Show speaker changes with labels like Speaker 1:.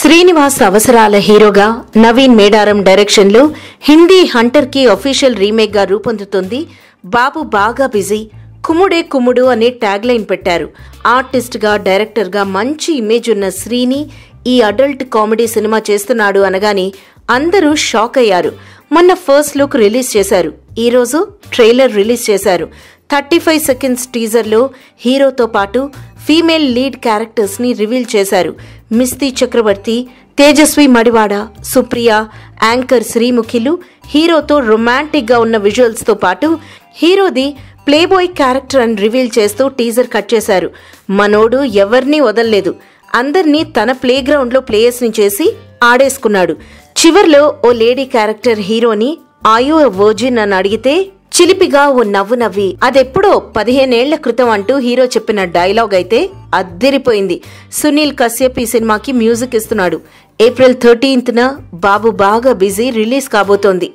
Speaker 1: శ్రీనివాస్ అవసరాల హీరోగా నవీన్ మేడారం డైరెక్షన్ లో హిందీ హంటర్ కి అఫీషియల్ రీమేక్ గా రూపొందుతోంది. బాబు బాగా బిజీ, కుముడే కుముడు అనే ట్యాగ్ లైన్ పెట్టారు. ఆర్టిస్ట్ గా, డైరెక్టర్ గా మంచి ఇమేజ్ ఉన్న శ్రీని ఈ అడల్ట్ కామెడీ సినిమా చేస్తున్నాడు అనగానే అందరూ షాక్ అయ్యారు. మొన్న ఫస్ట్ లుక్ రిలీజ్ చేశారు, ఈ రోజు ట్రైలర్ రిలీజ్ చేశారు. 35 సెకండ్స్ టీజర్ లో హీరోతో పాటు ఫీమేల్ లీడ్ క్యారెక్టర్స్ ని రివీల్ చేశారు. మిస్తి చక్రవర్తి, తేజస్వి మడివాడ, సుప్రియ, యాంకర్ శ్రీముఖిలు హీరోతో రొమాంటిక్ గా ఉన్న విజువల్స్ తో పాటు హీరోది ప్లేబాయ్ క్యారెక్టర్ అని రివీల్ చేస్తూ టీజర్ కట్ చేశారు. మనోడు ఎవరినీ వదల్లేదు, అందర్నీ తన ప్లే గ్రౌండ్ లో ప్లేయర్స్ ని చేసి ఆడేసుకున్నాడు. చివర్లో ఓ లేడీ క్యారెక్టర్ హీరోని ఆయో వర్జిన్ అని అడిగితే చిలిపిగా ఓ నవ్వు నవ్వి అదెప్పుడో 15 ఏళ్ల క్రితం అంటూ హీరో చెప్పిన డైలాగ్ అయితే అద్దిరిపోయింది. సునీల్ కశ్యప్ ఈ సినిమాకి మ్యూజిక్ ఇస్తున్నాడు. ఏప్రిల్ 13న బాబు బాగా బిజీ రిలీజ్ కాబోతోంది.